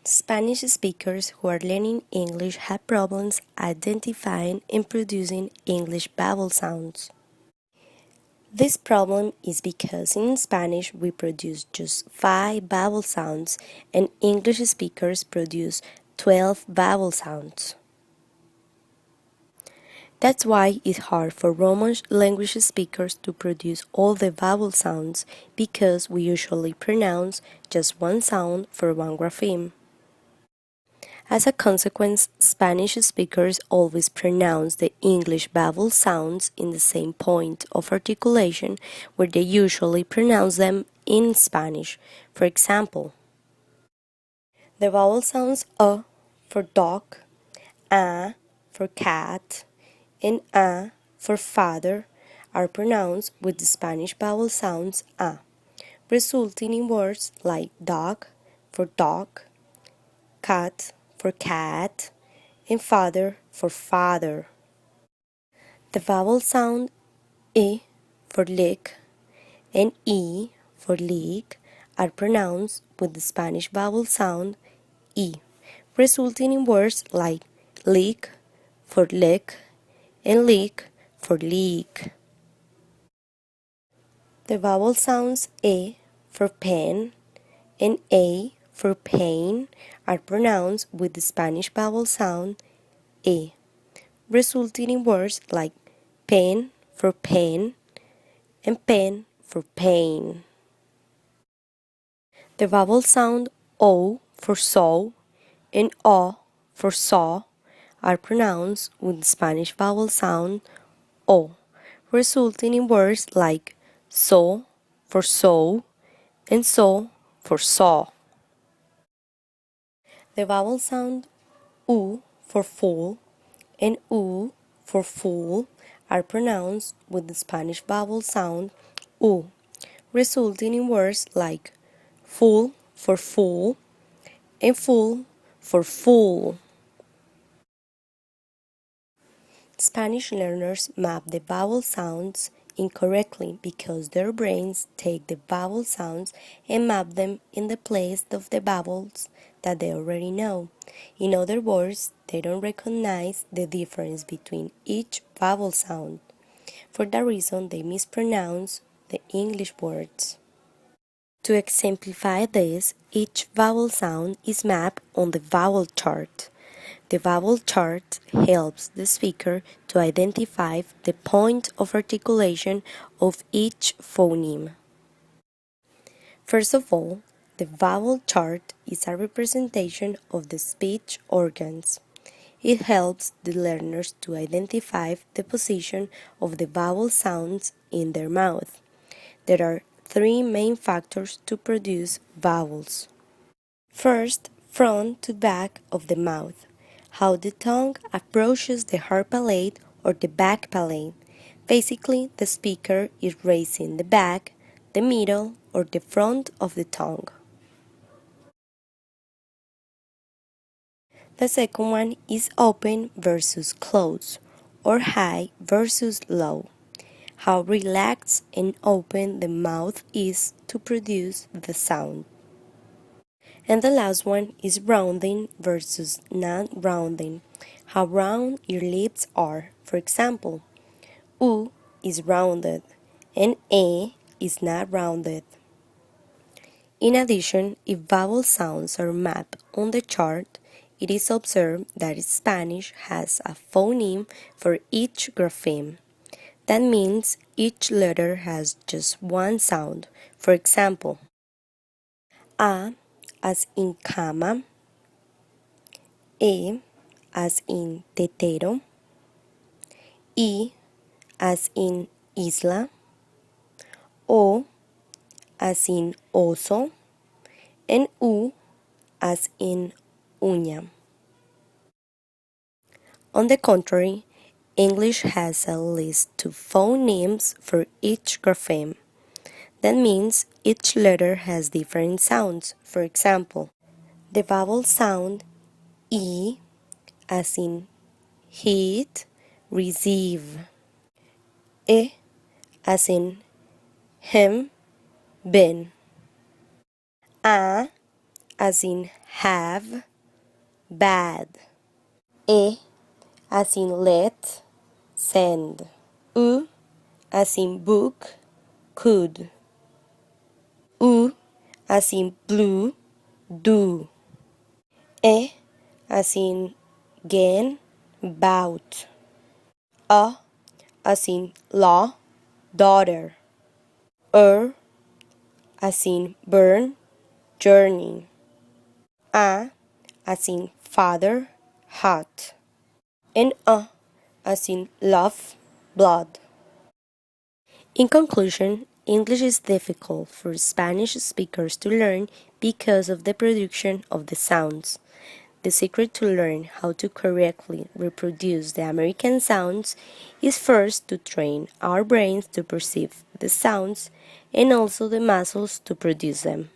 Spanish speakers who are learning English have problems identifying and producing English vowel sounds. This problem is because in Spanish we produce just 5 vowel sounds and English speakers produce 12 vowel sounds. That's why it's hard for Roman language speakers to produce all the vowel sounds because we usually pronounce just one sound for one grapheme. As a consequence, Spanish speakers always pronounce the English vowel sounds in the same point of articulation where they usually pronounce them in Spanish. For example, the vowel sounds for dog, a for cat, and a for father are pronounced with the Spanish vowel sounds a, resulting in words like dog for dog, cat for cat, and father for father. The vowel sound I for lick and E for leak are pronounced with the Spanish vowel sound E, resulting in words like leak for lick and leak for leak. The vowel sounds E for pen and A for pain are pronounced with the Spanish vowel sound E, resulting in words like pen for pen and pen for pain. The vowel sound O for so and O for saw are pronounced with the Spanish vowel sound O, resulting in words like so for sow and so for saw. The vowel sound U for full and U for fool are pronounced with the Spanish vowel sound U, resulting in words like full for fool and full for fool. Spanish learners map the vowel sounds incorrectly because their brains take the vowel sounds and map them in the place of the vowels that they already know. In other words, they don't recognize the difference between each vowel sound. For that reason, they mispronounce the English words. To exemplify this, each vowel sound is mapped on the vowel chart. The vowel chart helps the speaker to identify the point of articulation of each phoneme. First of all, the vowel chart is a representation of the speech organs. It helps the learners to identify the position of the vowel sounds in their mouth. There are 3 main factors to produce vowels. First, front to back of the mouth, how the tongue approaches the hard palate or the back palate. Basically, the speaker is raising the back, the middle, or the front of the tongue. The second one is open versus closed, or high versus low. How relaxed and open the mouth is to produce the sound. And the last one is rounding versus not rounding. How round your lips are. For example, U is rounded and E is not rounded. In addition, if vowel sounds are mapped on the chart, it is observed that Spanish has a phoneme for each grapheme. That means each letter has just one sound. For example, A as in cama, E as in tetero, I as in isla, O as in oso, and U as in uña. On the contrary, English has at least 2 phonemes for each grapheme. That means each letter has different sounds. For example, the vowel sound E as in heat, receive. E as in him, been. A as in have, bad. E as in let, send. U as in book, could. U as in blue, do. E as in gain, bout. A as in law, daughter. As in burn, journey. A as in father, hot. And as in love, blood. In conclusion, English is difficult for Spanish speakers to learn because of the production of the sounds. The secret to learn how to correctly reproduce the American sounds is first to train our brains to perceive the sounds and also the muscles to produce them.